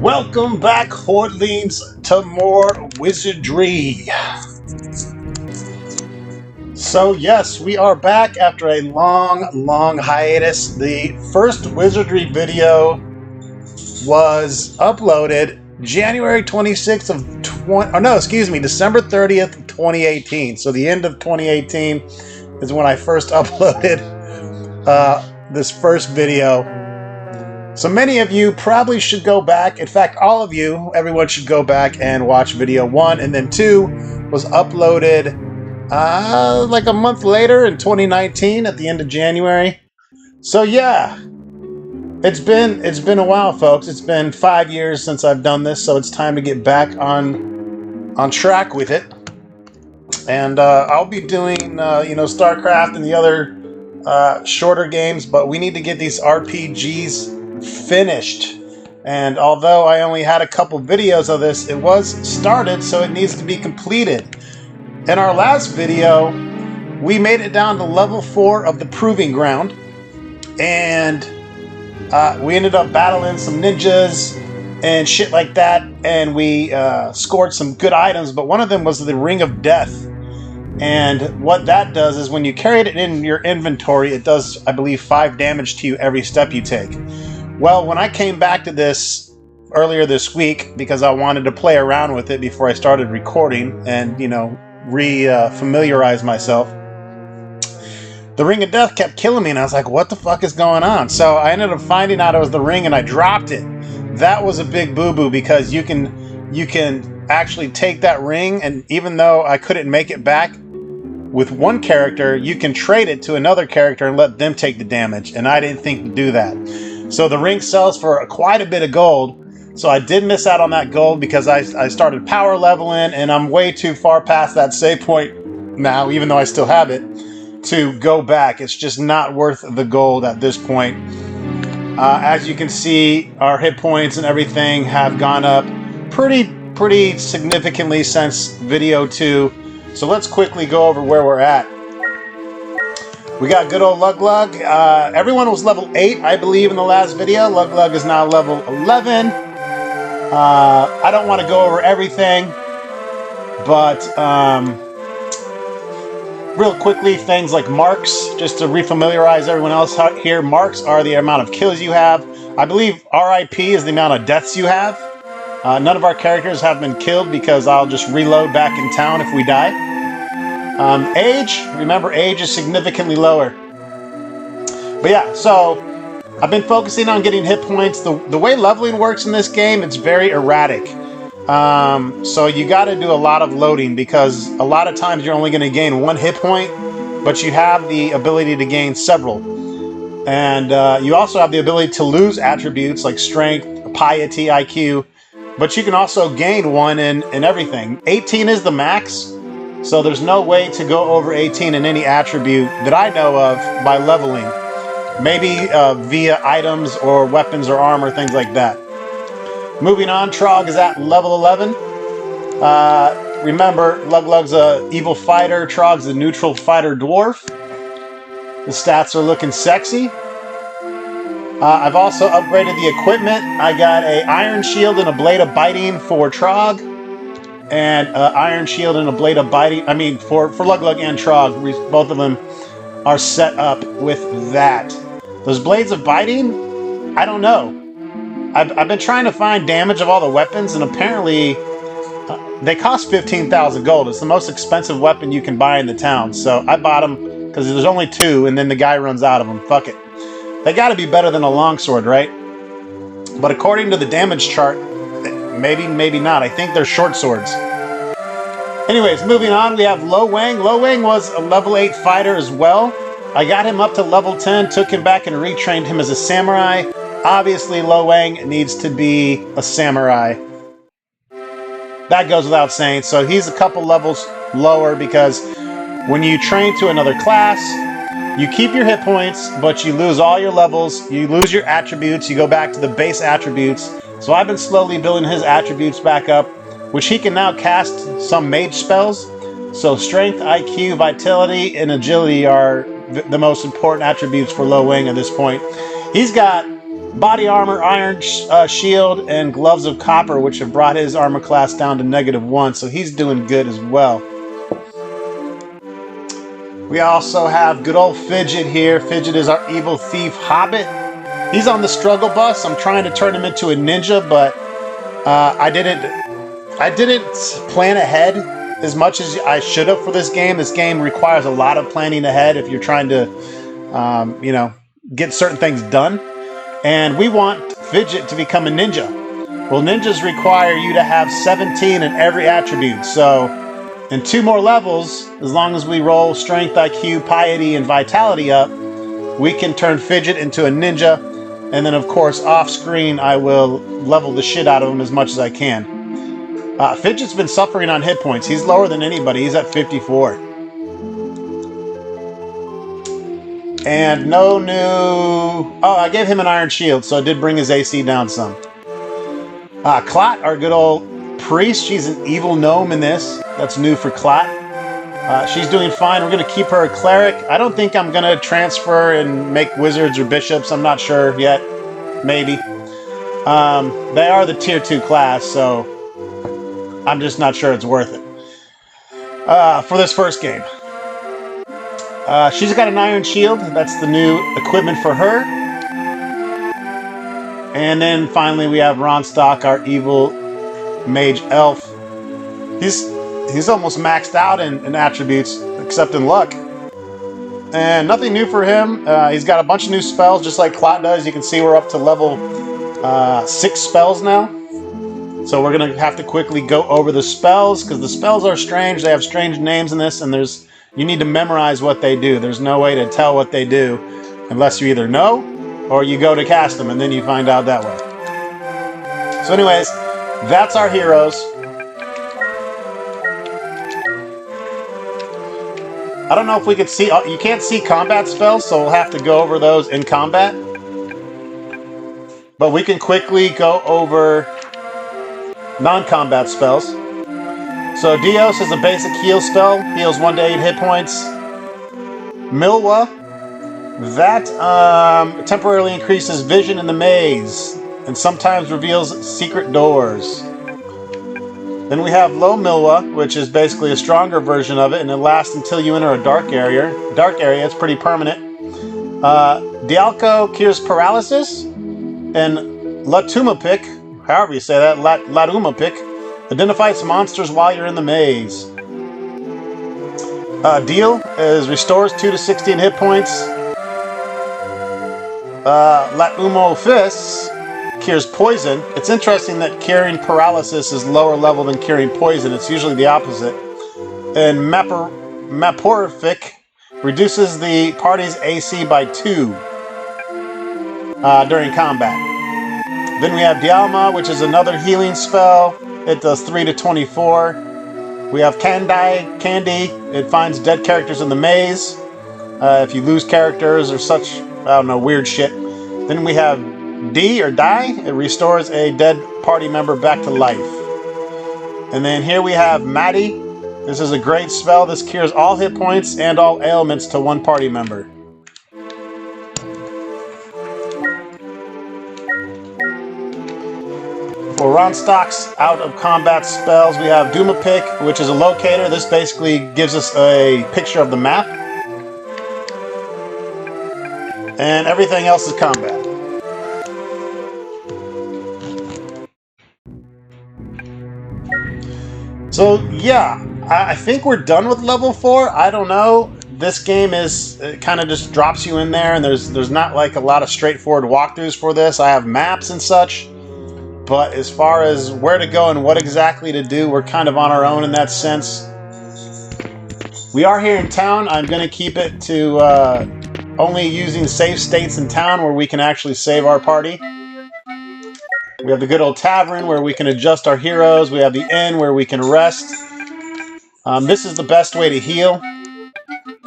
Welcome back, Hordlings, to more Wizardry. So yes, we are back after a long hiatus. The first Wizardry video was uploaded January 26th of December 30th, 2018. So the end of 2018 is when I first uploaded this first video. So many of you probably should go back. In fact, all of you, everyone should go back and watch video 1, and then 2 was uploaded like a month later in 2019 at the end of January. So yeah, it's been a while, folks. It's been 5 years since I've done this, so it's time to get back on track with it. And I'll be doing StarCraft and the other shorter games, but we need to get these RPGs finished. And although I only had a couple videos of this, it was started, so it needs to be completed. In our last video, we made it down to level 4 of the Proving Ground, and we ended up battling some ninjas and shit like that, and we scored some good items, but one of them was the Ring of Death. And what that does is when you carry it in your inventory, it does, I believe, 5 damage to you every step you take. Well, when I came back to this earlier this week, because I wanted to play around with it before I started recording and, familiarize myself, the Ring of Death kept killing me, and I was like, what the fuck is going on? So I ended up finding out it was the ring, and I dropped it. That was a big boo-boo, because you can actually take that ring, and even though I couldn't make it back with one character, you can trade it to another character and let them take the damage, and I didn't think to do that. So the ring sells for quite a bit of gold, so I did miss out on that gold because I started power leveling, and I'm way too far past that save point now, even though I still have it, to go back. It's just not worth the gold at this point. As you can see, our hit points and everything have gone up pretty significantly since video 2. So let's quickly go over where we're at. We got good old Llylgamyn. Everyone was level 8, I believe, in the last video. Llylgamyn is now level 11. I don't want to go over everything, but real quickly, things like marks, just to refamiliarize everyone else here. Marks are the amount of kills you have. I believe RIP is the amount of deaths you have. None of our characters have been killed because I'll just reload back in town if we die. Age, remember, age is significantly lower. But yeah, so I've been focusing on getting hit points. The way leveling works in this game, it's very erratic. So you got to do a lot of loading, because a lot of times you're only going to gain 1 hit point, but you have the ability to gain several. And you also have the ability to lose attributes like strength, piety, IQ, but you can also gain 1 in everything. 18 is the max, so there's no way to go over 18 in any attribute that I know of by leveling. Maybe via items or weapons or armor, things like that. Moving on, Trog is at level 11. Remember, Llylgamyn's an evil fighter, Trog's a neutral fighter dwarf. The stats are looking sexy. I've also upgraded the equipment. I got an iron shield and a blade of biting for Trog, and iron shield and a blade of biting. I mean, for Llylgamyn and Trog, both of them are set up with that. Those blades of biting, I don't know. I've been trying to find damage of all the weapons, and apparently they cost 15,000 gold. It's the most expensive weapon you can buy in the town. So I bought them because there's only 2, and then the guy runs out of them. Fuck it. They got to be better than a longsword, right? But according to the damage chart, maybe not. I think they're short swords. Anyways, moving on, we have Llylgamyn. Llylgamyn was a level 8 fighter as well. I got him up to level 10, took him back and retrained him as a samurai. Obviously, Llylgamyn needs to be a samurai. That goes without saying. So he's a couple levels lower, because when you train to another class, you keep your hit points, but you lose all your levels. You lose your attributes. You go back to the base attributes. So I've been slowly building his attributes back up, which he can now cast some mage spells. So strength, IQ, vitality, and agility are the most important attributes for Llylgamyn at this point. He's got body armor, iron shield, and gloves of copper, which have brought his armor class down to -1, so he's doing good as well. We also have good old Fidget here. Fidget is our evil thief hobbit. He's on the struggle bus. I'm trying to turn him into a ninja, but I didn't plan ahead as much as I should have for this game. This game requires a lot of planning ahead if you're trying to, you know, get certain things done. And we want Fidget to become a ninja. Well, ninjas require you to have 17 in every attribute. So in 2 more levels, as long as we roll strength, IQ, piety, and vitality up, we can turn Fidget into a ninja. And then, of course, off screen, I will level the shit out of him as much as I can. Fidget's been suffering on hit points. He's lower than anybody. He's at 54. And no new... Oh, I gave him an iron shield, so it did bring his AC down some. Clot, our good old priest. She's an evil gnome in this. That's new for Clot. She's doing fine. We're going to keep her a cleric. I don't think I'm going to transfer and make wizards or bishops. I'm not sure yet. Maybe. They are the tier 2 class, so I'm just not sure it's worth it for this first game. She's got an iron shield. That's the new equipment for her. And then finally we have Ronstock, our evil mage elf. He's almost maxed out in attributes, except in luck. And nothing new for him. He's got a bunch of new spells, just like Clot does. You can see we're up to level 6 spells now. So we're going to have to quickly go over the spells, because the spells are strange. They have strange names in this, and you need to memorize what they do. There's no way to tell what they do unless you either know or you go to cast them, and then you find out that way. So anyways, that's our heroes. I don't know if we could see... You can't see combat spells, so we'll have to go over those in combat. But we can quickly go over non-combat spells. So Dios is a basic heal spell. Heals 1 to 8 hit points. Milwa. That temporarily increases vision in the maze and sometimes reveals secret doors. Then we have Low Milwa, which is basically a stronger version of it, and it lasts until you enter a dark area. It's pretty permanent. Dialco cures paralysis, and Latumapik, however you say that, Latumapik, identifies monsters while you're in the maze. Deal restores 2 to 16 hit points. Latumo Fists cures poison. It's interesting that curing paralysis is lower level than curing poison. It's usually the opposite. And Maporific reduces the party's AC by 2 during combat. Then we have Dialma, which is another healing spell. It does 3 to 24. We have Candy. It finds dead characters in the maze. If you lose characters or such, I don't know, weird shit. Then we have Die. It restores a dead party member back to life. And then here we have Maddie. This is a great spell. This cures all hit points and all ailments to 1 party member. For Ronstock's out of combat spells, we have Doomapik, which is a locator. This basically gives us a picture of the map. And everything else is combat. So yeah, I think we're done with level 4. I don't know. This game kind of just drops you in there, and there's not like a lot of straightforward walkthroughs for this. I have maps and such, but as far as where to go and what exactly to do, we're kind of on our own in that sense. We are here in town. I'm going to keep it to only using save states in town where we can actually save our party. We have the good old tavern where we can adjust our heroes. We have the inn where we can rest. This is the best way to heal.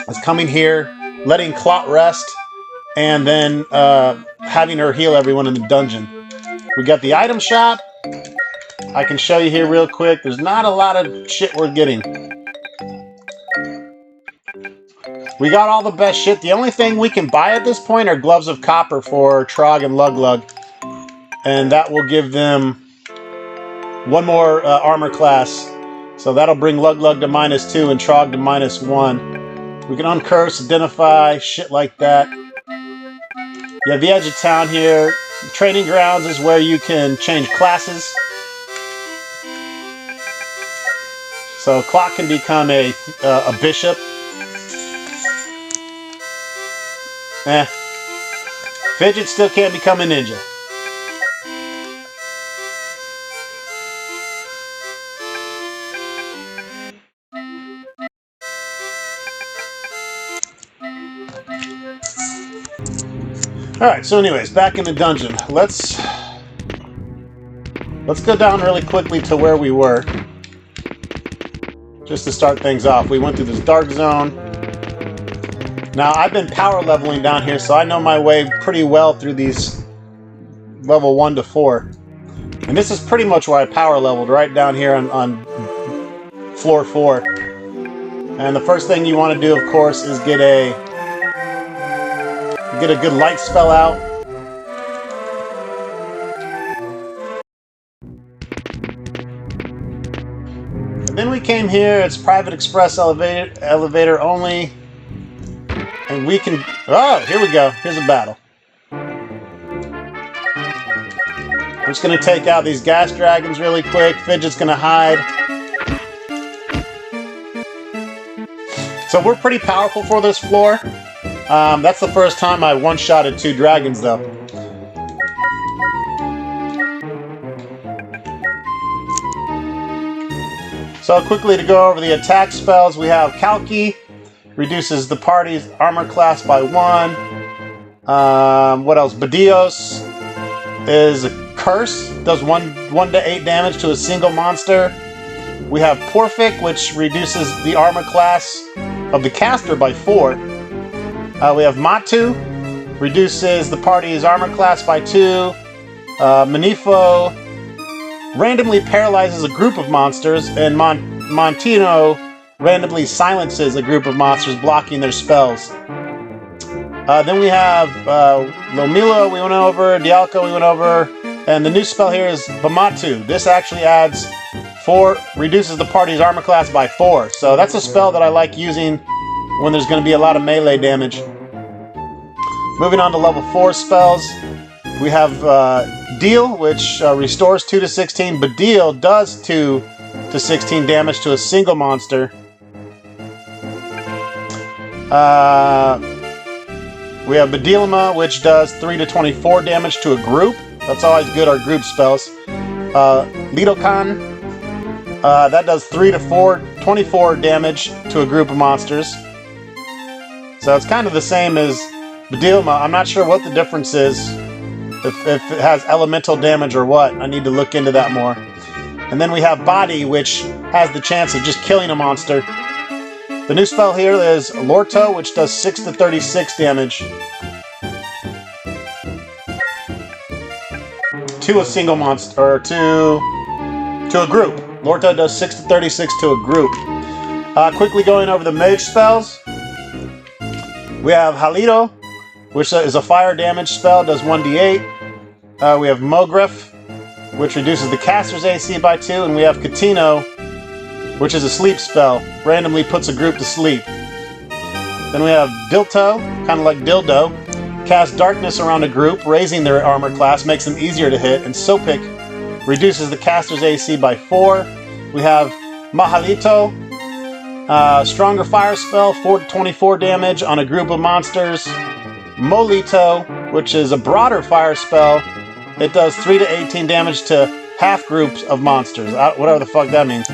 It's coming here, letting Clot rest, and then having her heal everyone in the dungeon. We got the item shop. I can show you here real quick. There's not a lot of shit we're getting. We got all the best shit. The only thing we can buy at this point are gloves of copper for Trog and Luglug. and that will give them one more armor class. So that'll bring Lug Lug to -2 and Trog to -1. We can uncurse, identify, shit like that. You have the edge of town here. Training grounds is where you can change classes. So Clock can become a bishop. Fidget still can't become a ninja. Alright, so anyways, back in the dungeon. Let's go down really quickly to where we were. Just to start things off. We went through this dark zone. Now, I've been power leveling down here, so I know my way pretty well through these level 1 to 4. And this is pretty much where I power leveled, right down here on floor 4. And the first thing you want to do, of course, is get a good light spell out. And then we came here, it's private express elevator only. And we can... Oh, here we go. Here's a battle. I'm just going to take out these gas dragons really quick. Fidget's going to hide. So we're pretty powerful for this floor. That's the first time I one-shotted 2 dragons, though. So quickly to go over the attack spells, we have Kalki, reduces the party's armor class by 1. What else? Badios is a curse, does 1 to 8 damage to a single monster. We have Porphic, which reduces the armor class of the caster by 4. We have Matu, reduces the party's armor class by 2. Manifo randomly paralyzes a group of monsters, and Montino randomly silences a group of monsters, blocking their spells. Then we have Lomilo, we went over, Dialco, we went over, and the new spell here is Bamatu. This actually adds 4, reduces the party's armor class by 4. So that's a spell that I like using when there's going to be a lot of melee damage. Moving on to level 4 spells, we have Deal, which restores 2 to 16, but Deal does 2 to 16 damage to a single monster. We have Bedilma, which does 3 to 24 damage to a group. That's always good, our group spells. Lidokan, that does 3 to 24 damage to a group of monsters. So it's kind of the same as Bedilma. I'm not sure what the difference is, if it has elemental damage or what. I need to look into that more. And then we have Body, which has the chance of just killing a monster. The new spell here is Lorto, which does 6 to 36 damage to a single monster, or to a group. Lorto does 6 to 36 to a group. Quickly going over the mage spells. We have Halito, which is a fire damage spell, does 1d8. We have Mogref, which reduces the caster's AC by 2, and we have Catino, which is a sleep spell, randomly puts a group to sleep. Then we have Dilto, kind of like Dildo, casts darkness around a group, raising their armor class, makes them easier to hit, and Sopik reduces the caster's AC by 4. We have Mahalito, stronger fire spell, 4 to 24 damage on a group of monsters. Molito, which is a broader fire spell, it does 3 to 18 damage to half groups of monsters, whatever the fuck that means.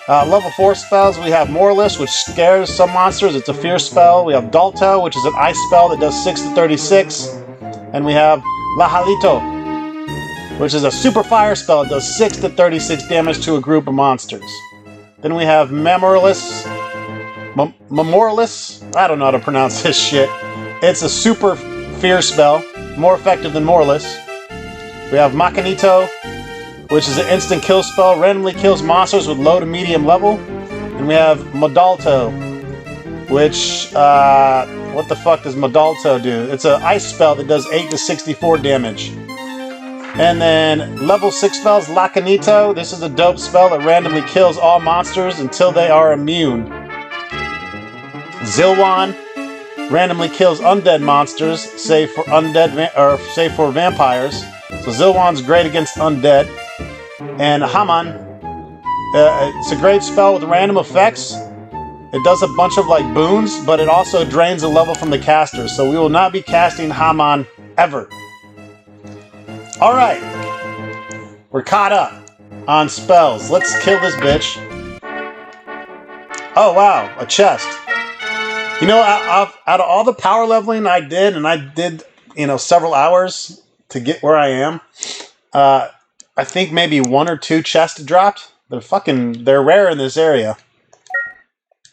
Level 4 spells, we have Moralist, which scares some monsters. It's a fierce spell. We have Dalto, which is an ice spell that does 6 to 36. And we have Lahalito, which is a super fire spell that does 6 to 36 damage to a group of monsters. Then we have Memoralist. I don't know how to pronounce this shit. It's a super fierce spell, more effective than Moralist. We have Macanito, which is an instant kill spell, randomly kills monsters with low to medium level. And we have Modalto, which, what the fuck does Modalto do? It's an ice spell that does 8 to 64 damage. And then level 6 spells, Lacanito. This is a dope spell that randomly kills all monsters until they are immune. Zilwan randomly kills undead monsters, save for save for vampires. So Zilwan's great against undead. And Haman, it's a great spell with random effects. It does a bunch of like boons, but it also drains a level from the caster. So we will not be casting Haman ever. All right, we're caught up on spells. Let's kill this bitch. Oh wow, a chest. You know, out of all the power leveling I did, and I did, you know, several hours to get where I am, I think maybe 1 or 2 chests dropped. They're rare in this area.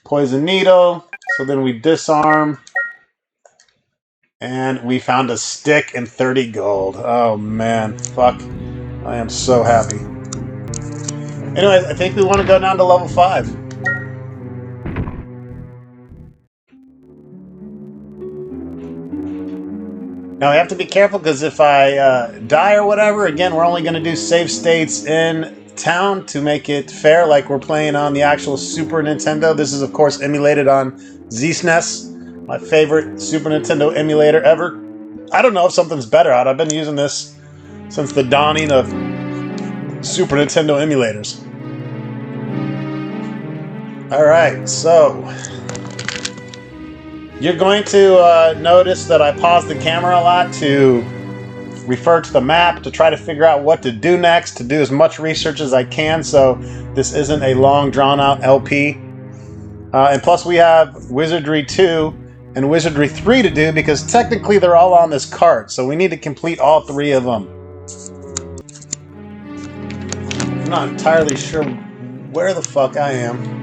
Poison needle. So then we disarm. And we found a stick and 30 gold. Oh man, fuck. I am so happy. Anyway, I think we want to go down to level 5. Now, I have to be careful because if I die or whatever, again, we're only going to do save states in town to make it fair, like we're playing on the actual Super Nintendo. This is, of course, emulated on ZSNES, my favorite Super Nintendo emulator ever. I don't know if something's better out. I've been using this since the dawning of Super Nintendo emulators. Alright, so you're going to notice that I pause the camera a lot to refer to the map, to try to figure out what to do next, to do as much research as I can, so this isn't a long, drawn-out LP. And plus we have Wizardry 2 and Wizardry 3 to do, because technically they're all on this cart, so we need to complete all 3 of them. I'm not entirely sure where the fuck I am.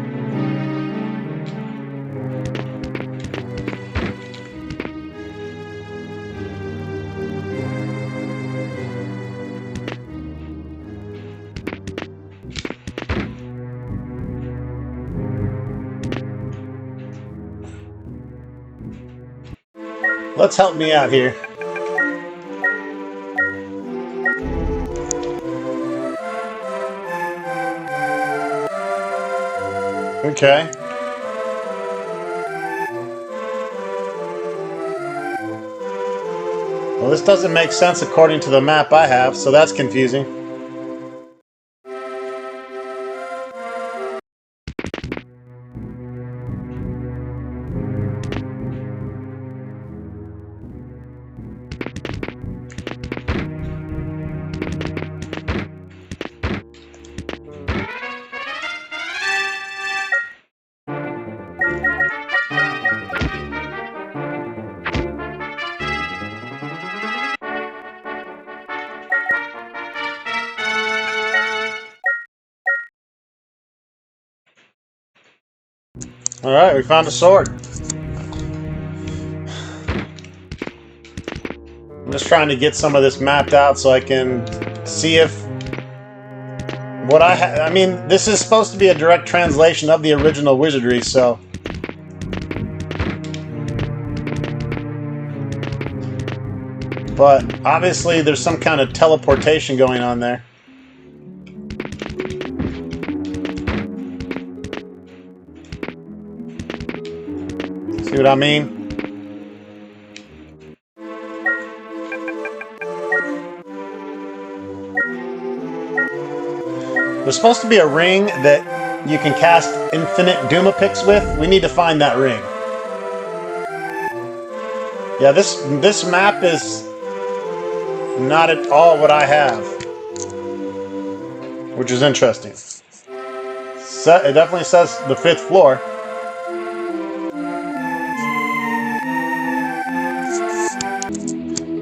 Let's help me out here. Okay. Well, this doesn't make sense according to the map I have, so that's confusing. Alright, we found a sword. I'm just trying to get some of this mapped out so I can see if what I mean, this is supposed to be a direct translation of the original Wizardry, so but obviously there's some kind of teleportation going on there. See what I mean? There's supposed to be a ring that you can cast infinite Doomapix with. We need to find that ring. Yeah, this map is not at all what I have, which is interesting. It definitely says the 5th floor.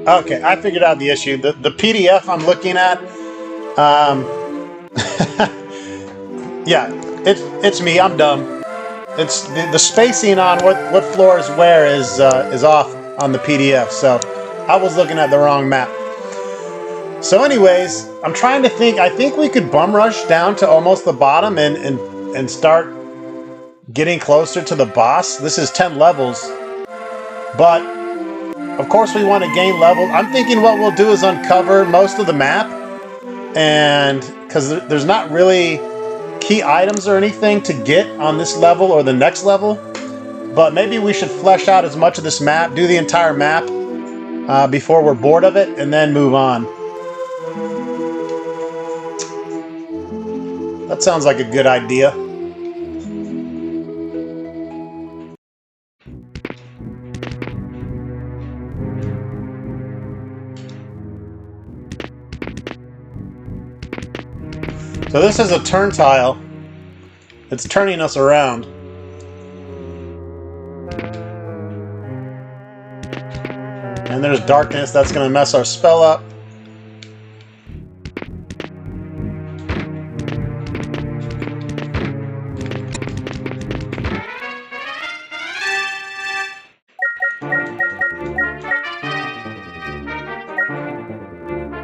Okay, I figured out the issue. The PDF I'm looking at, yeah, it's me. I'm dumb. It's the spacing on what floor is where is off on the PDF. So I was looking at the wrong map. So, anyways, I'm trying to think. I think we could bum rush down to almost the bottom and start getting closer to the boss. This is 10 levels, but of course we want to gain level. I'm thinking what we'll do is uncover most of the map and because there's not really key items or anything to get on this level or the next level, but maybe we should flesh out as much of this map, do the entire map before we're bored of it, and then move on. That sounds like a good idea. So this is a turn tile. It's turning us around. And there's darkness. That's going to mess our spell up.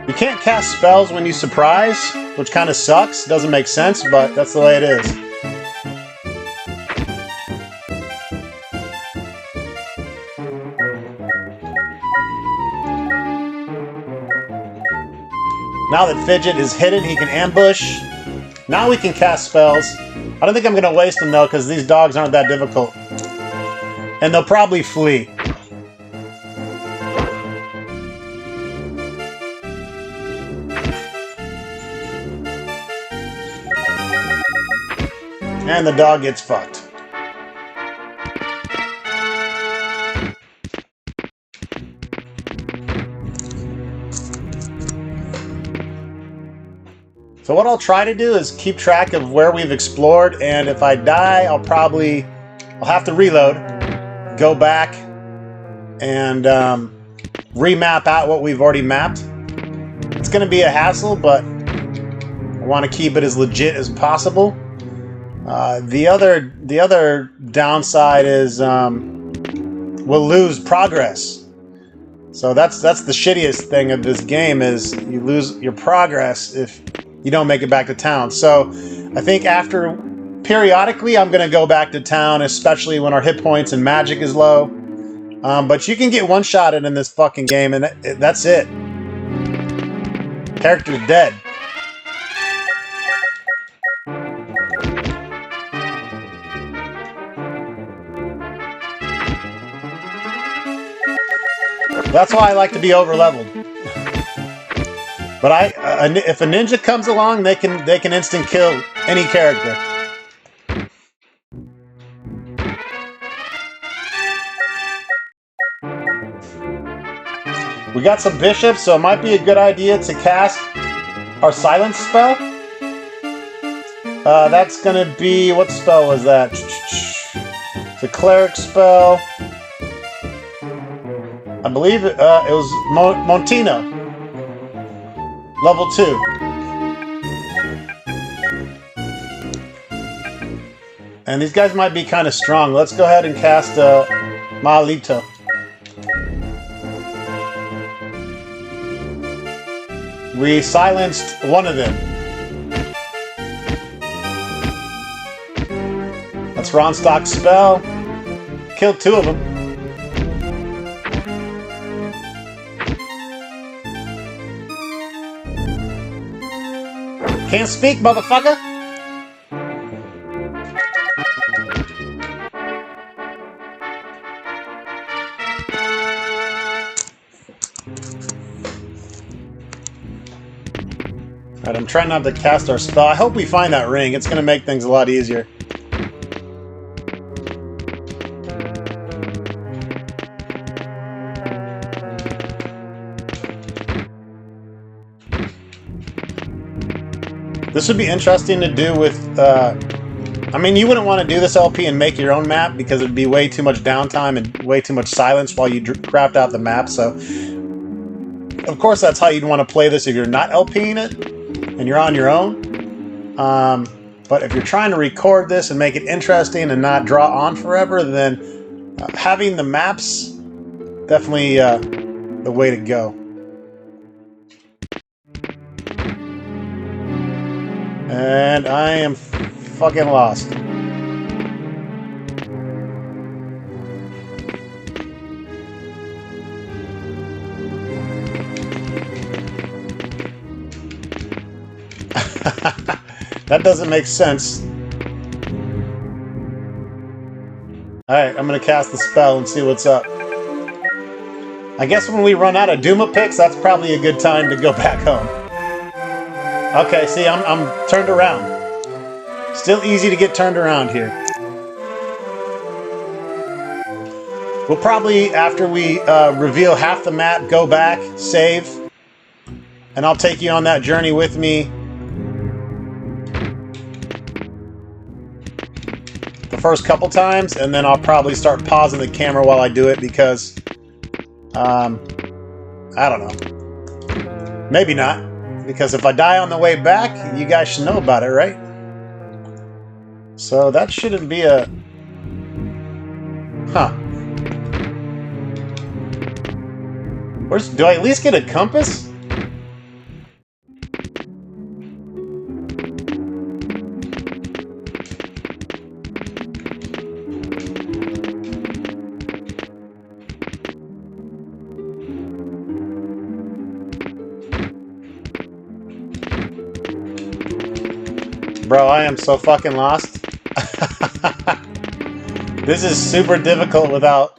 You can't cast spells when you surprise, which kind of sucks. Doesn't make sense, but that's the way it is. Now that Fidget is hidden, he can ambush. Now we can cast spells. I don't think I'm going to waste them, though, because these dogs aren't that difficult. And they'll probably flee. And the dog gets fucked. So what I'll try to do is keep track of where we've explored, and if I die, I'll have to reload, go back, and remap out what we've already mapped. It's going to be a hassle, but I want to keep it as legit as possible. The other downside is we'll lose progress. So that's the shittiest thing of this game, is you lose your progress if you don't make it back to town. So I think periodically I'm going to go back to town, especially when our hit points and magic is low. But you can get one-shotted in this fucking game, and that's it. Character's dead. That's why I like to be over-leveled. But if a ninja comes along, they can instant kill any character. We got some bishops, so it might be a good idea to cast our silence spell. That's gonna be, what spell was that? It's a cleric spell. I believe it was Montino. Level 2. And these guys might be kind of strong. Let's go ahead and cast Maalito. We silenced one of them. That's Ronstock's spell. Killed 2 of them. Can't speak, motherfucker! Alright, I'm trying not to cast our spell. I hope we find that ring. It's going to make things a lot easier. This would be interesting to do with, I mean, you wouldn't want to do this LP and make your own map because it'd be way too much downtime and way too much silence while you craft out the map. So, of course, that's how you'd want to play this if you're not LPing it and you're on your own. But if you're trying to record this and make it interesting and not draw on forever, then having the maps, definitely the way to go. And I am fucking lost. That doesn't make sense. Alright, I'm gonna cast the spell and see what's up. I guess when we run out of Duma picks, that's probably a good time to go back home. Okay, see, I'm turned around. Still easy to get turned around here. We'll probably, after we reveal half the map, go back, save, and I'll take you on that journey with me. The first couple times, and then I'll probably start pausing the camera while I do it because, I don't know. Maybe not. Because if I die on the way back, you guys should know about it, right? So that shouldn't be a... Huh. Do I at least get a compass? Bro, I am so fucking lost. This is super difficult without...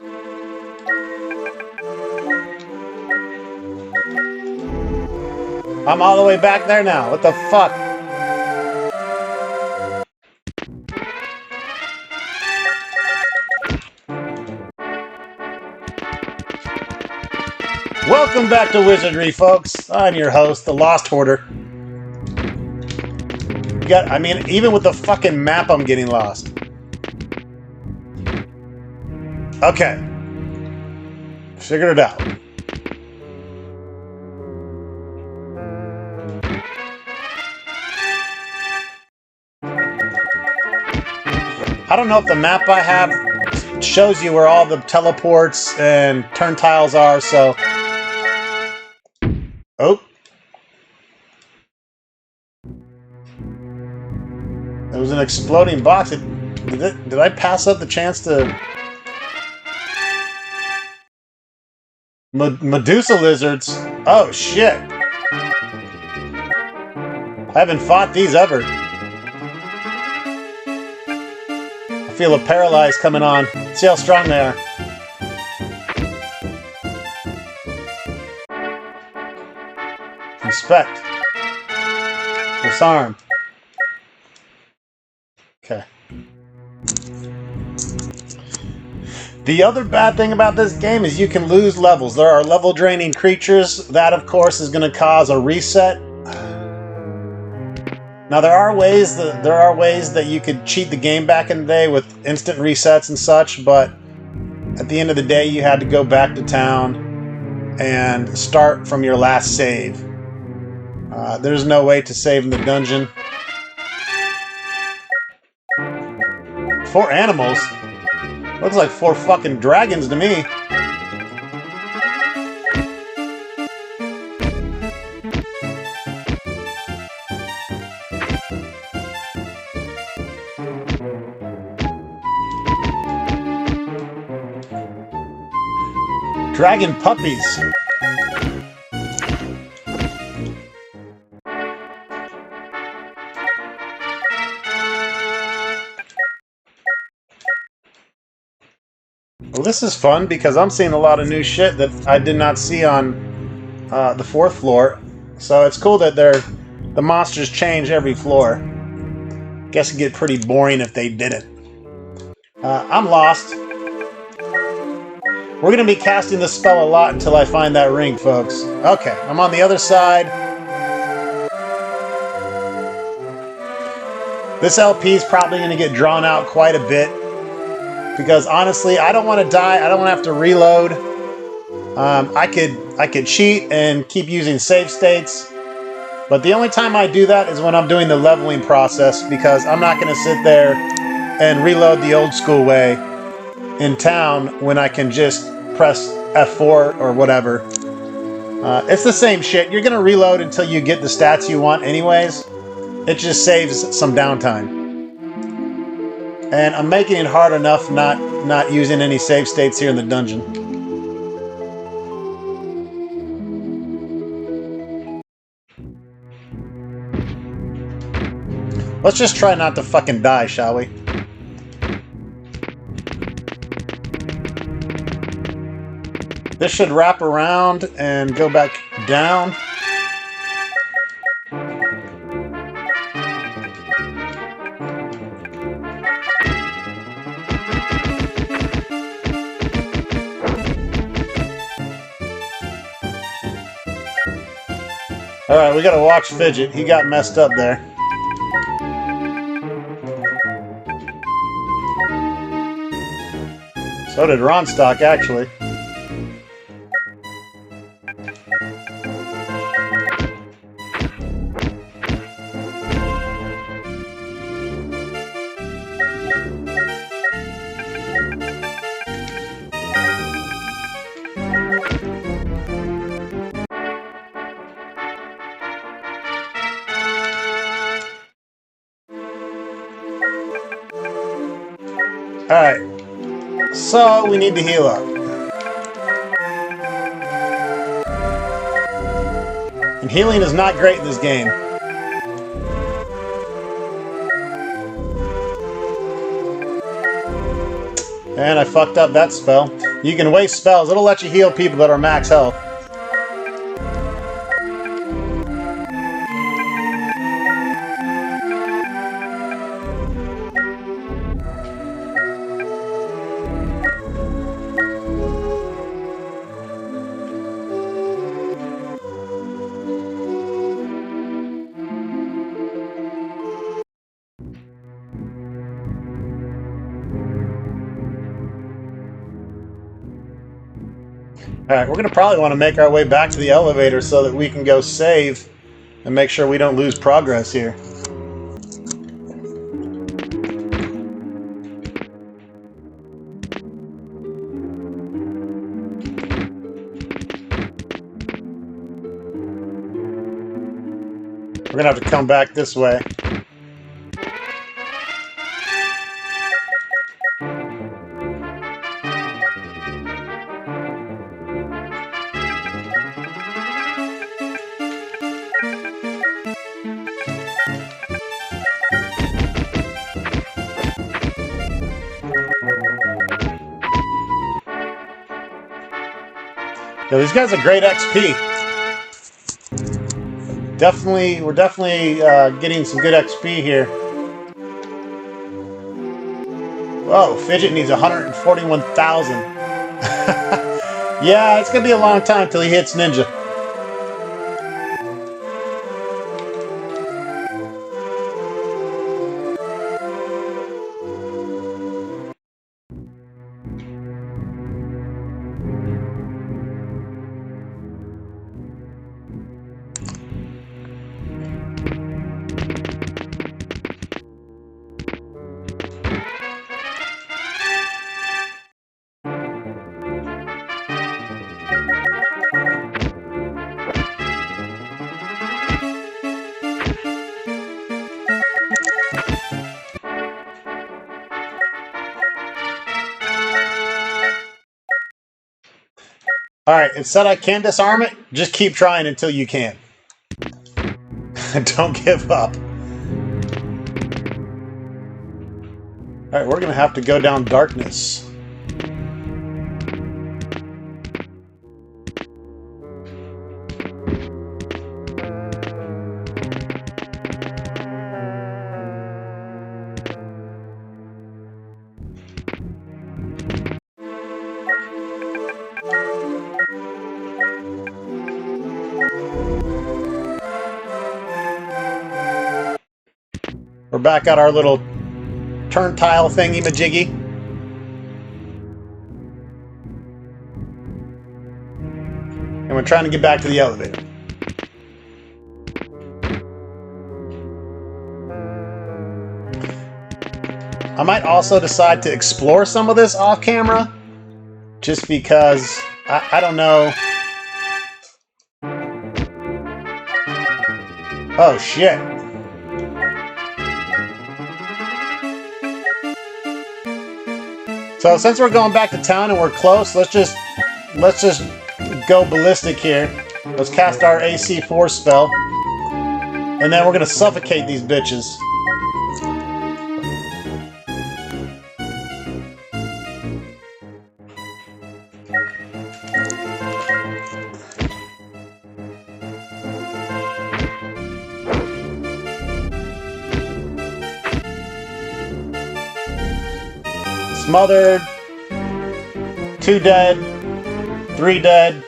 I'm all the way back there now. What the fuck? Welcome back to Wizardry, folks. I'm your host, the Lost Hoarder. I mean, even with the fucking map, I'm getting lost. Okay. Figured it out. I don't know if the map I have shows you where all the teleports and turn tiles are, so... Oh. It was an exploding box. Did I pass up the chance to... Medusa lizards? Oh, shit. I haven't fought these ever. I feel a paralyze coming on. See how strong they are. Inspect. Disarm. Okay. The other bad thing about this game is you can lose levels. There are level draining creatures. That, of course, is going to cause a reset. Now there are ways that you could cheat the game back in the day with instant resets and such, but at the end of the day, you had to go back to town and start from your last save. There's no way to save in the dungeon. 4 animals? Looks like 4 fucking dragons to me. Dragon puppies. Well, this is fun because I'm seeing a lot of new shit that I did not see on the 4th floor. So it's cool that the monsters change every floor. Guess it'd get pretty boring if they didn't. I'm lost. We're going to be casting this spell a lot until I find that ring, folks. Okay, I'm on the other side. This LP is probably going to get drawn out quite a bit. Because honestly, I don't want to die. I don't want to have to reload. I could cheat and keep using save states. But the only time I do that is when I'm doing the leveling process. Because I'm not going to sit there and reload the old school way in town when I can just press F4 or whatever. It's the same shit. You're going to reload until you get the stats you want anyways. It just saves some downtime. And I'm making it hard enough not using any save states here in the dungeon. Let's just try not to fucking die, shall we? This should wrap around and go back down. Alright, we gotta watch Fidget. He got messed up there. So did Ronstock, actually. Alright, so we need to heal up. And healing is not great in this game. And I fucked up that spell. You can waste spells. It'll let you heal people that are max health. Alright, we're going to probably want to make our way back to the elevator so that we can go save and make sure we don't lose progress here. We're going to have to come back this way. Yeah, these guys are great XP. We're definitely getting some good XP here. Whoa, Fidget needs 141,000. Yeah, it's gonna be a long time till he hits Ninja. Alright, it said I can disarm it. Just keep trying until you can. Don't give up. Alright, we're gonna have to go down darkness. We're back at our little turntile thingy-majiggy. And we're trying to get back to the elevator. I might also decide to explore some of this off camera, just because I don't know. Oh shit. So since we're going back to town and we're close, let's just go ballistic here. Let's cast our AC4 spell. And then we're gonna suffocate these bitches. Smothered. 2 dead. 3 dead.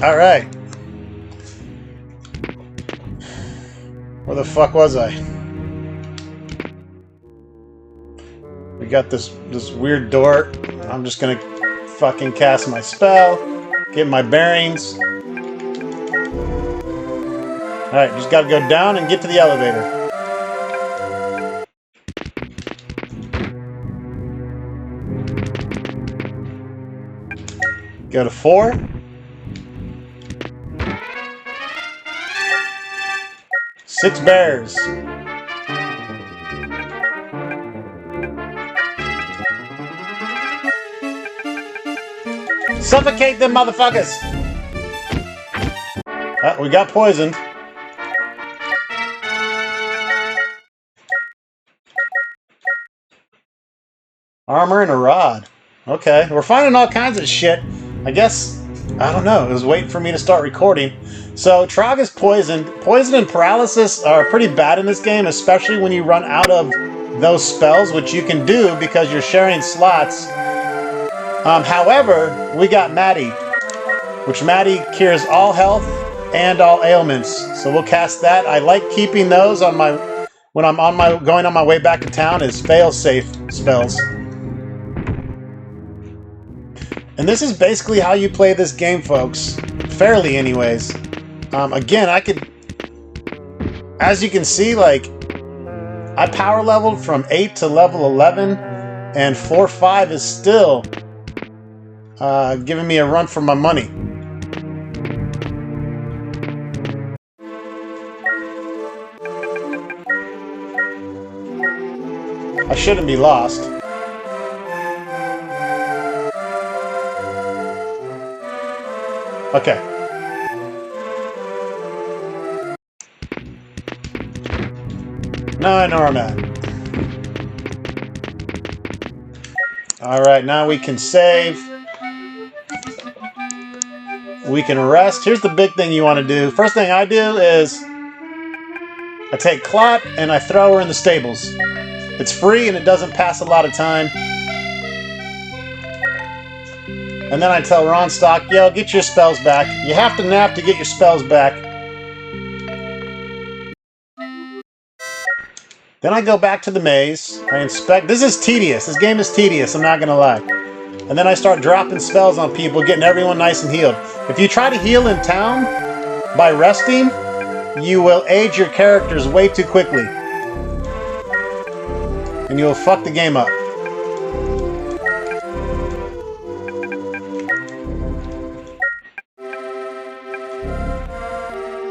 All right. Where the fuck was I? We got this weird door. I'm just gonna fucking cast my spell, get my bearings. All right, just gotta go down and get to the elevator. Go to 4. Six bears. Suffocate them motherfuckers! We got poisoned. Armor and a rod. Okay, we're finding all kinds of shit. I guess, I don't know, it was waiting for me to start recording. So, Trog is poisoned. Poison and paralysis are pretty bad in this game, especially when you run out of those spells, which you can do because you're sharing slots. However, we got Maddie, which Maddie cures all health and all ailments. So we'll cast that. I like keeping those on my when I'm going on my way back to town as fail-safe spells. And this is basically how you play this game, folks. Fairly, anyways. Again, I could, as you can see, like, I power leveled from 8 to level 11, and 4-5 is still giving me a run for my money. I shouldn't be lost. Okay. Now I know where I'm at. Alright, now we can save. We can rest. Here's the big thing you want to do. First thing I do is I take Clot and I throw her in the stables. It's free and it doesn't pass a lot of time. And then I tell Ronstock, yo, get your spells back. You have to nap to get your spells back. Then I go back to the maze. I inspect. This is tedious. This game is tedious, I'm not going to lie. And then I start dropping spells on people, getting everyone nice and healed. If you try to heal in town by resting, you will age your characters way too quickly. And you will fuck the game up.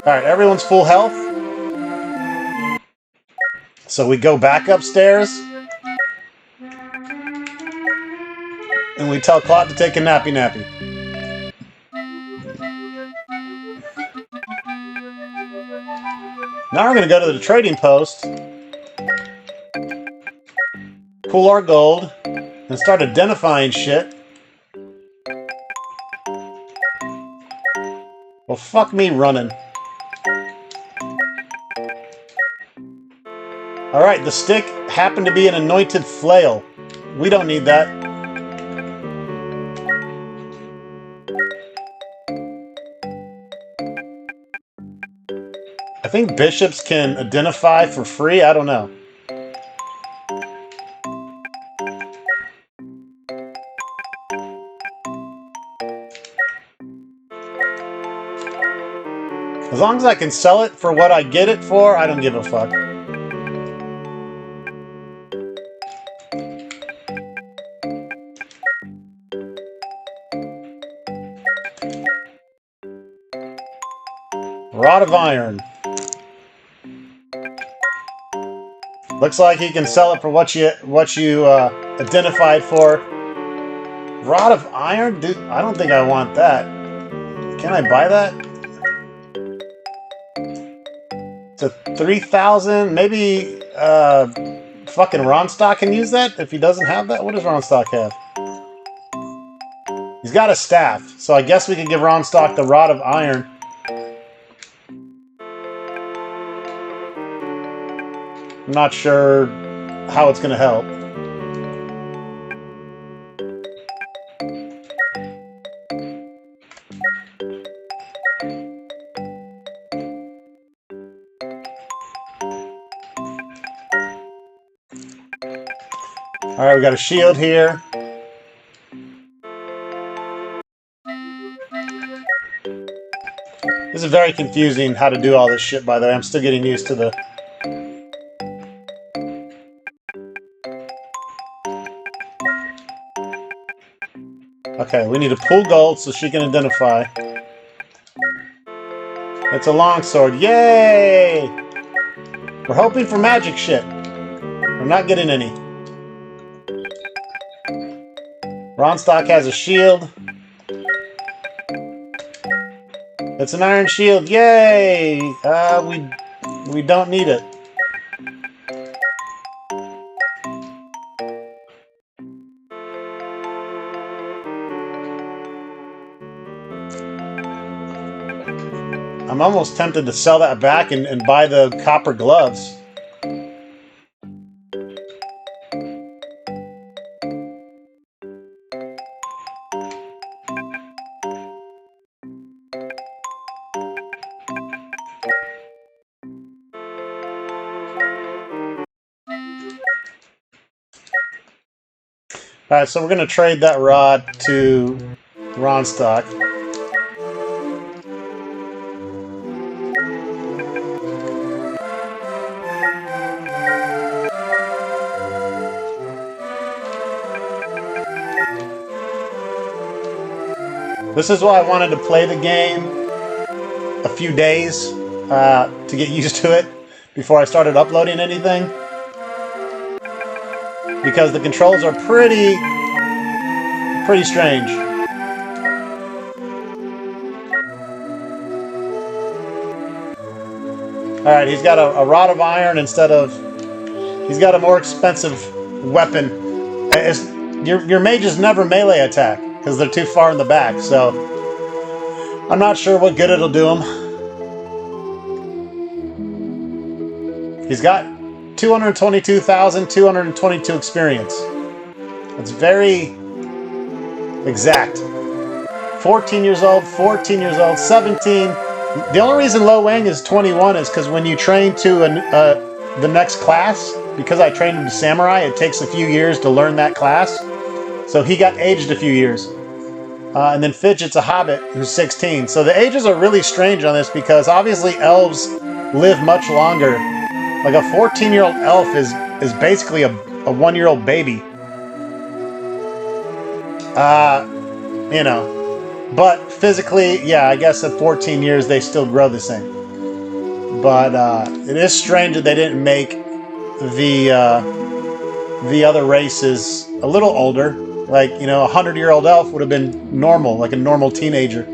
Alright, everyone's full health. So we go back upstairs. And we tell Clot to take a nappy. Now we're going to go to the trading post. Pull our gold. And start identifying shit. Well, fuck me running. Alright, the stick happened to be an anointed flail. We don't need that. I think bishops can identify for free. I don't know. As long as I can sell it for what I get it for, I don't give a fuck. Rod of iron. Looks like he can sell it for what you identified for. Rod of iron? Dude, I don't think I want that. Can I buy that? It's a 3,000. Maybe fucking Ronstock can use that if he doesn't have that. What does Ronstock have? He's got a staff, so I guess we could give Ronstock the Rod of Iron. I'm not sure how it's going to help. Alright, we got a shield here. This is very confusing how to do all this shit, by the way. I'm still getting used to the... Okay, we need to pull gold so she can identify. It's a longsword. Yay! We're hoping for magic shit. We're not getting any. Ronstock has a shield. It's an iron shield. Yay! We don't need it. I'm almost tempted to sell that back and buy the copper gloves. Alright, so we're going to trade that rod to Ronstock. This is why I wanted to play the game a few days to get used to it before I started uploading anything. Because the controls are pretty strange. Alright, he's got a rod of iron instead of... He's got a more expensive weapon. Your mages never melee attack, because they're too far in the back, so... I'm not sure what good it'll do him. He's got 222,222 experience. It's very exact. 14 years old, 14 years old, 17. The only reason Lo Wang is 21 is because when you train to the next class, because I trained him to Samurai, it takes a few years to learn that class. So he got aged a few years. And then Fidget's a hobbit who's 16. So the ages are really strange on this because obviously elves live much longer. Like a 14-year-old elf is basically a 1-year-old baby. You know. But physically, yeah, I guess at 14 years they still grow the same. But it is strange that they didn't make the other races a little older. Like, you know, a 100-year-old elf would have been normal, like a normal teenager.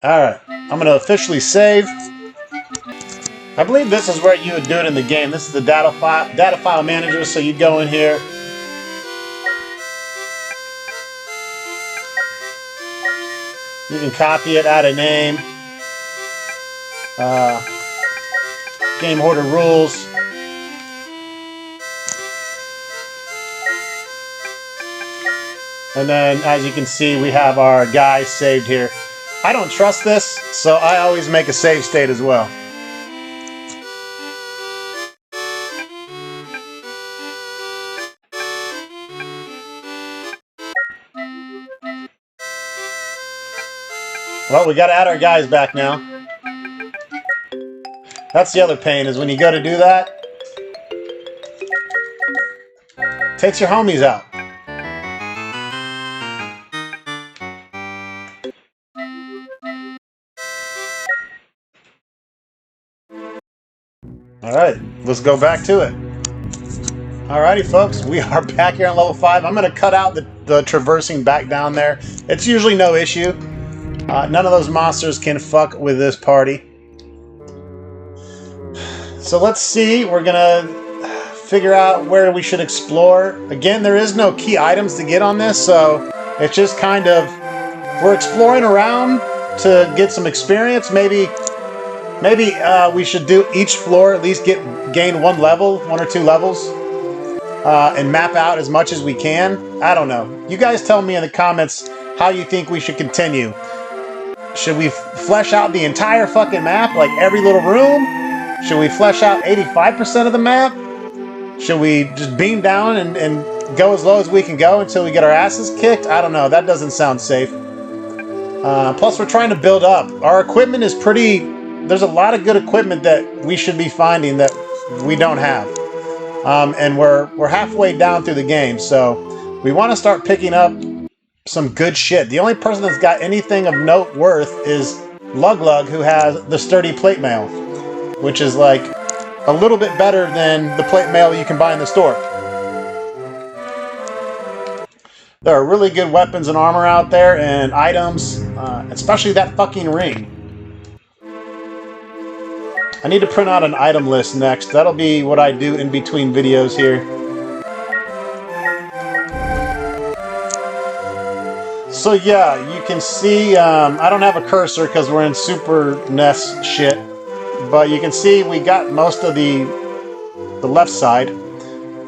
Alright, I'm going to officially save. I believe this is where you would do it in the game. This is the data file manager, so you go in here. You can copy it, add a name. GameHorder rules. And then, as you can see, we have our guys saved here. I don't trust this, so I always make a save state as well. Well, we got to add our guys back now. That's the other pain, is when you go to do that, it takes your homies out. Alright, let's go back to it. Alrighty folks, we are back here on level 5. I'm going to cut out the traversing back down there. It's usually no issue. None of those monsters can fuck with this party. So let's see. We're gonna figure out where we should explore. Again, there is no key items to get on this, so it's just kind of, we're exploring around to get some experience. Maybe we should do each floor, at least gain one or two levels, and map out as much as we can. I don't know. You guys tell me in the comments how you think we should continue. Should we flesh out the entire fucking map, like every little room? Should we flesh out 85% of the map? Should we just beam down and go as low as we can go until we get our asses kicked? I don't know. That doesn't sound safe. Plus, we're trying to build up. Our equipment is pretty... There's a lot of good equipment that we should be finding that we don't have. And we're halfway down through the game, so we want to start picking up some good shit. The only person that's got anything of note worth is Llylgamyn, who has the sturdy plate mail, which is like a little bit better than the plate mail you can buy in the store. There are really good weapons and armor out there, and items, especially that fucking ring. I need to print out an item list next. That'll be what I do in between videos here. So yeah, you can see, I don't have a cursor because we're in Super NES shit, but you can see we got most of the left side.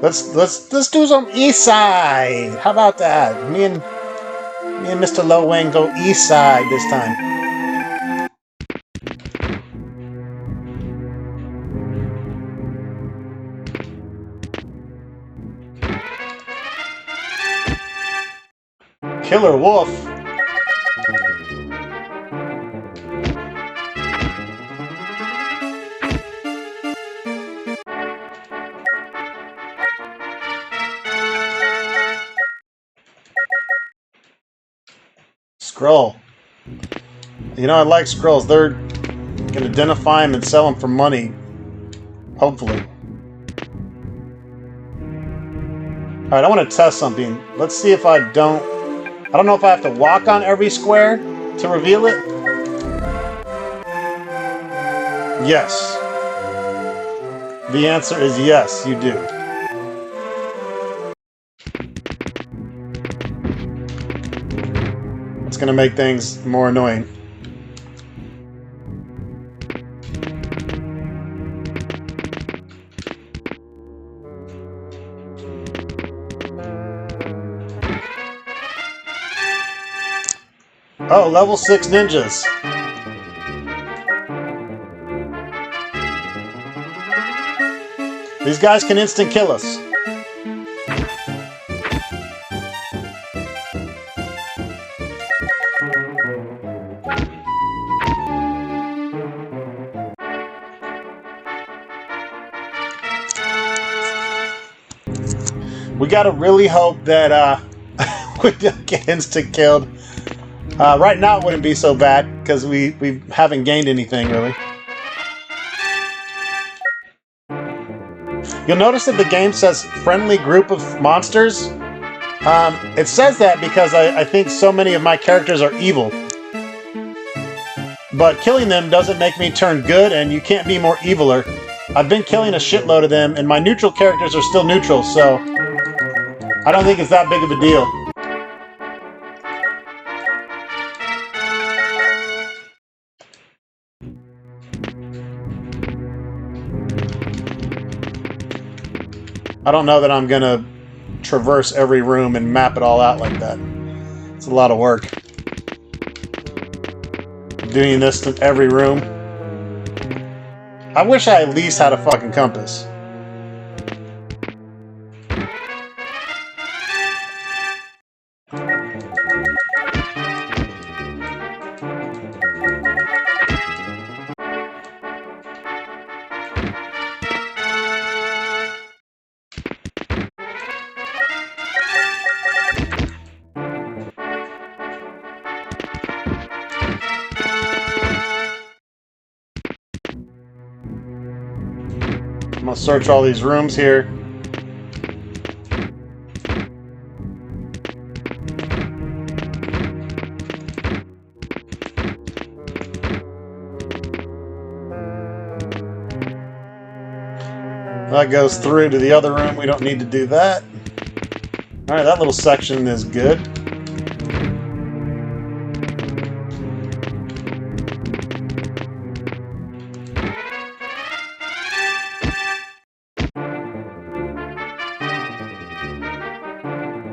Let's do some east side. How about that? Me and Mr. Low Wing go east side this time. Killer wolf. Scroll. You know, I like scrolls. They're gonna identify them and sell them for money. Hopefully. Alright, I want to test something. Let's see if I don't know if I have to walk on every square to reveal it. Yes. The answer is yes, you do. It's going to make things more annoying. Oh, level 6 ninjas. These guys can instant kill us. We gotta really hope that we don't get instant killed. Right now it wouldn't be so bad because we haven't gained anything really. You'll notice that the game says friendly group of monsters. It says that because I think so many of my characters are evil. But killing them doesn't make me turn good, and you can't be more eviler. I've been killing a shitload of them, and my neutral characters are still neutral, so I don't think it's that big of a deal. I don't know that I'm gonna traverse every room and map it all out like that. It's a lot of work. Doing this to every room. I wish I at least had a fucking compass. I'm gonna search all these rooms here. That goes through to the other room. We don't need to do that. Alright, that little section is good.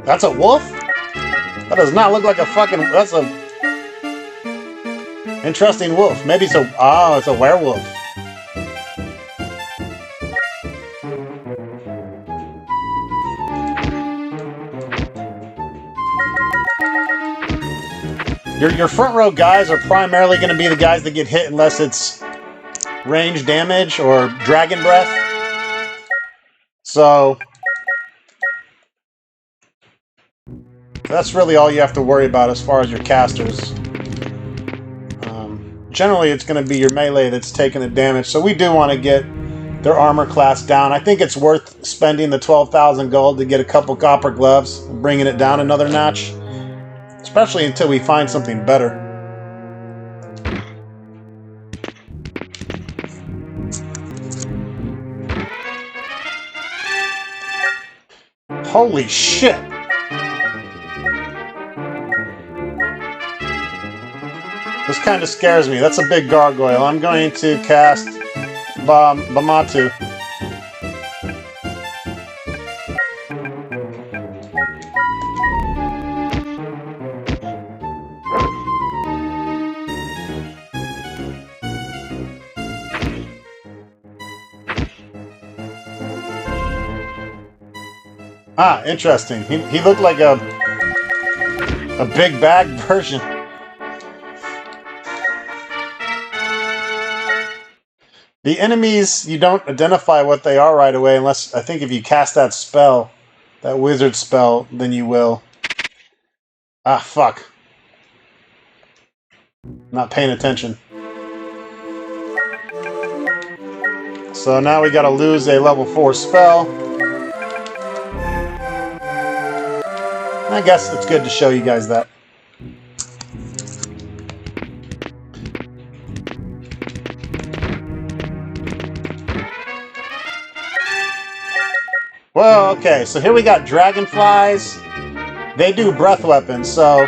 That's a wolf? That does not look like a fucking... That's a... interesting wolf. Maybe it's a... Oh, it's a werewolf. Your front row guys are primarily going to be the guys that get hit unless it's range damage or dragon breath. So that's really all you have to worry about as far as your casters. Generally, it's going to be your melee that's taking the damage. So we do want to get their armor class down. I think it's worth spending the 12,000 gold to get a couple copper gloves, bringing it down another notch. Especially until we find something better. Holy shit! This kind of scares me. That's a big gargoyle. I'm going to cast Bamatu. Ah, interesting. He looked like a big bag version. The enemies, you don't identify what they are right away unless, I think if you cast that spell, that wizard spell, then you will. Ah, fuck. Not paying attention. So now we gotta lose a level 4 spell. I guess it's good to show you guys that. Well, okay, so here we got dragonflies. They do breath weapons, so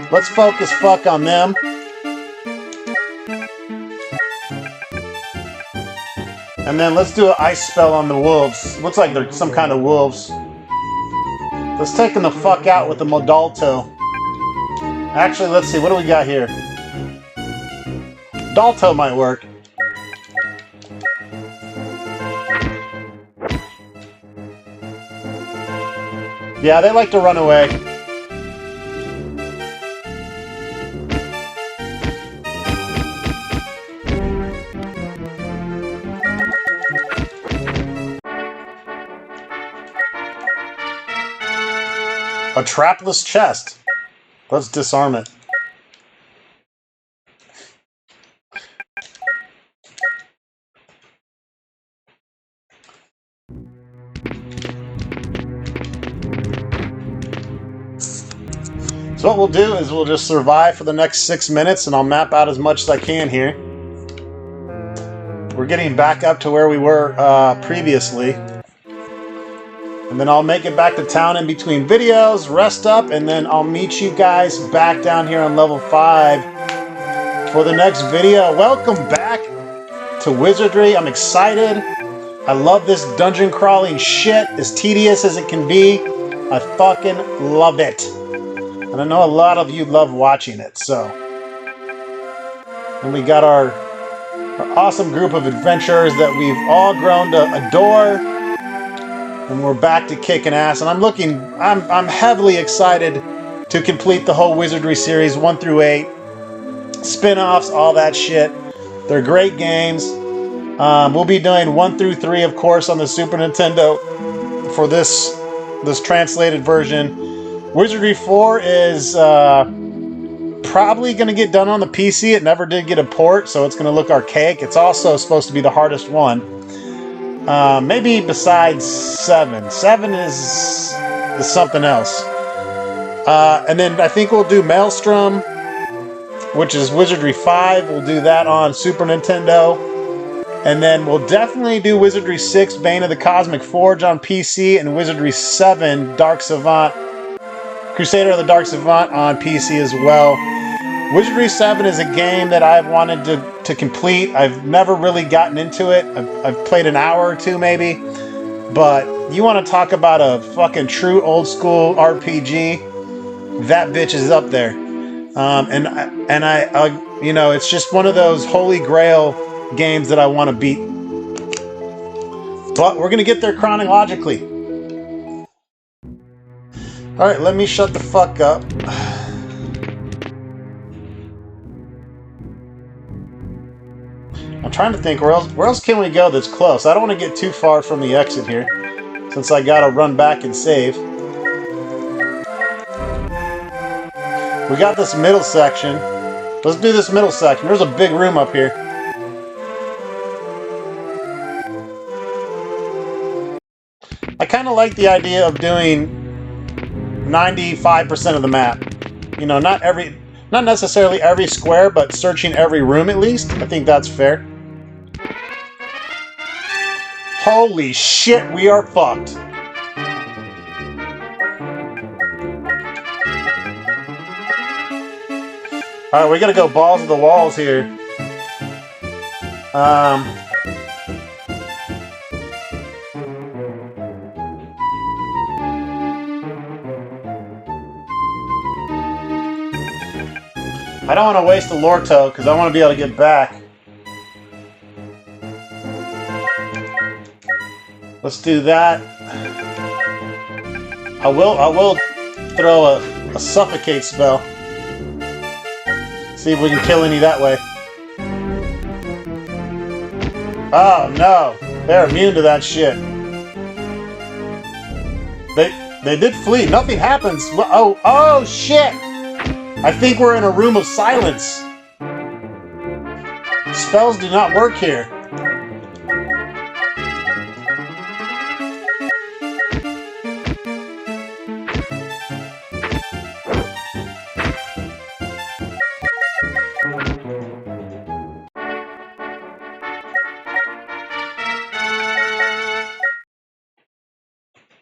let's focus fuck on them. And then let's do an ice spell on the wolves. Looks like they're some kind of wolves. Let's take them the fuck out with the Modalto. Actually, let's see. What do we got here? Dalto might work. Yeah, they like to run away. A trapless chest. Let's disarm it. So what we'll do is we'll just survive for the next 6 minutes and I'll map out as much as I can here. We're getting back up to where we were previously. And then I'll make it back to town in between videos, rest up, and then I'll meet you guys back down here on level 5 for the next video. Welcome back to Wizardry. I'm excited. I love this dungeon crawling shit, as tedious as it can be. I fucking love it. And I know a lot of you love watching it, so. And we got our awesome group of adventurers that we've all grown to adore. And we're back to kicking ass, and I'm heavily excited to complete the whole Wizardry series 1 through 8, spin-offs, all that shit. They're great games. We'll be doing 1 through 3, of course, on the Super Nintendo for this translated version. Wizardry 4 is probably going to get done on the PC. It never did get a port, so it's going to look archaic. It's also supposed to be the hardest one. Maybe besides 7. 7 is something else. And then I think we'll do Maelstrom, which is Wizardry 5. We'll do that on Super Nintendo. And then we'll definitely do Wizardry 6, Bane of the Cosmic Forge on PC, and Wizardry 7, Dark Savant, Crusader of the Dark Savant on PC as well. Wizardry 7 is a game that I've wanted to complete. I've never really gotten into it. I've played an hour or two maybe. But you want to talk about a fucking true old school RPG, that bitch is up there. And I you know, it's just one of those holy grail games that I want to beat. But we're going to get there chronologically. Alright, let me shut the fuck up. I'm trying to think, where else can we go that's close? I don't want to get too far from the exit here, since I gotta run back and save. We got this middle section. Let's do this middle section. There's a big room up here. I kind of like the idea of doing 95% of the map. You know, not necessarily every square, but searching every room at least. I think that's fair. Holy shit, we are fucked. Alright, we gotta go balls to the walls here. I don't want to waste the Lorto, because I want to be able to get back. Let's do that. I will throw a suffocate spell. See if we can kill any that way. Oh no, they're immune to that shit. They did flee. Nothing happens. Oh shit! I think we're in a room of silence. Spells do not work here.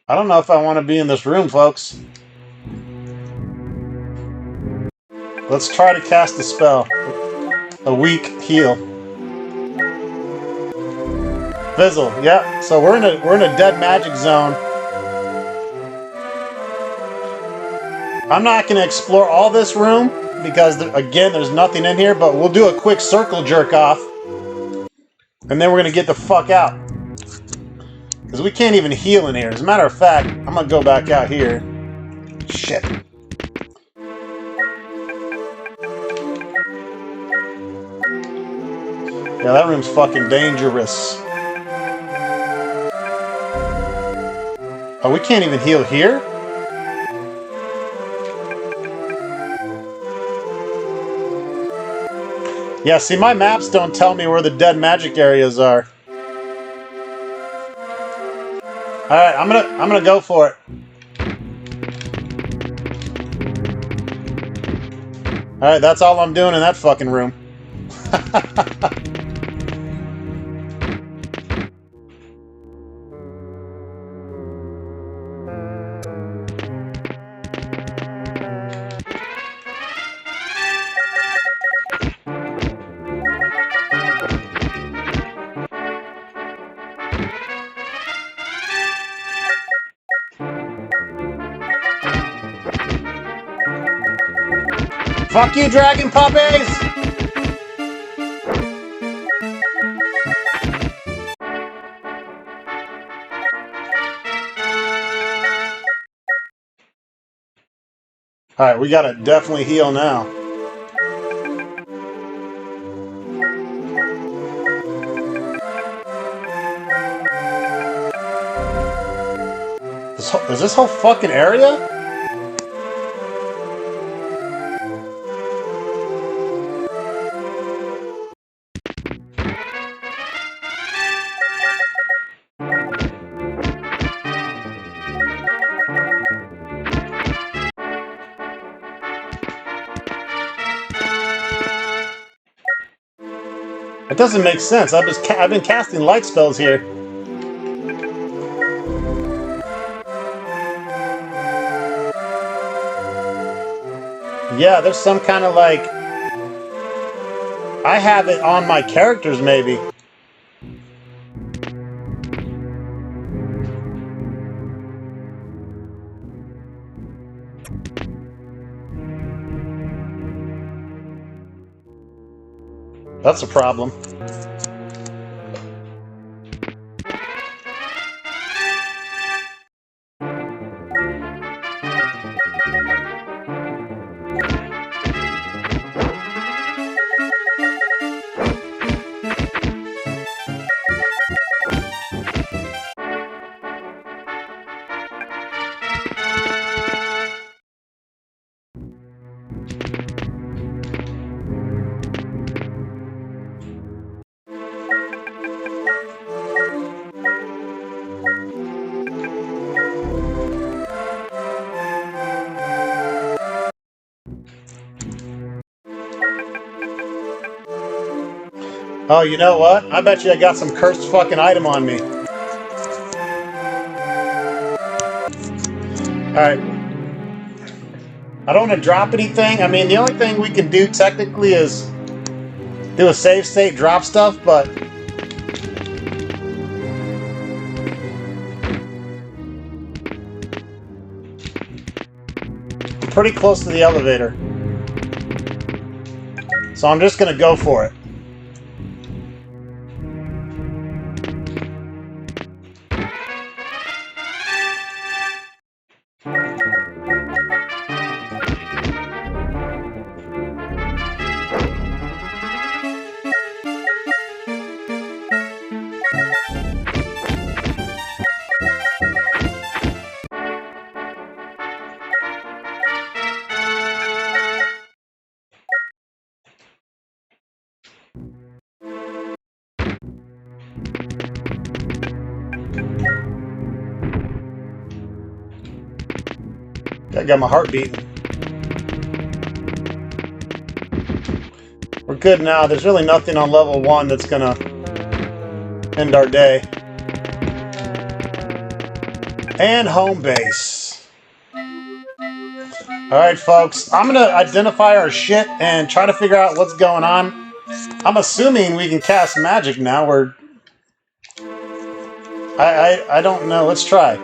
I don't know if I want to be in this room, folks. Let's try to cast a spell. A weak heal. Fizzle, yeah. So we're in a dead magic zone. I'm not going to explore all this room because again, there's nothing in here. But we'll do a quick circle jerk off, and then we're going to get the fuck out because we can't even heal in here. As a matter of fact, I'm going to go back out here. Shit. Yeah, that room's fucking dangerous. Oh, we can't even heal here? Yeah, see, my maps don't tell me where the dead magic areas are. Alright, I'm gonna go for it. Alright, that's all I'm doing in that fucking room. Fuck you, dragon puppies! Alright, we gotta definitely heal now. Is this whole fucking area? It doesn't make sense. I've been casting light spells here. Yeah, there's some kind of like... I have it on my characters, maybe. That's a problem. Oh, you know what? I bet you I got some cursed fucking item on me. Alright. I don't want to drop anything. I mean, the only thing we can do technically is do a save state, drop stuff, but... I'm pretty close to the elevator. So I'm just going to go for it. I got my heart beating. We're good now. There's really nothing on level 1 that's gonna end our day. And home base. Alright, folks. I'm gonna identify our shit and try to figure out what's going on. I'm assuming we can cast magic now. I don't know. Let's try.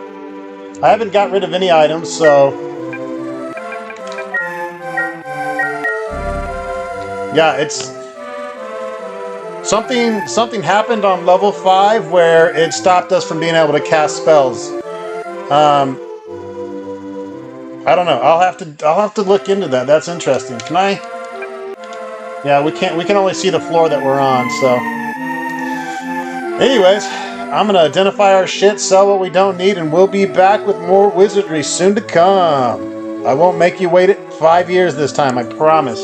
I haven't got rid of any items, so... Yeah, it's... Something happened on level 5 where it stopped us from being able to cast spells. I don't know. I'll have to look into that. That's interesting. Can I? Yeah, we can't. We can only see the floor that we're on. So, anyways, I'm gonna identify our shit, sell what we don't need, and we'll be back with more wizardry soon to come. I won't make you wait 5 years this time. I promise.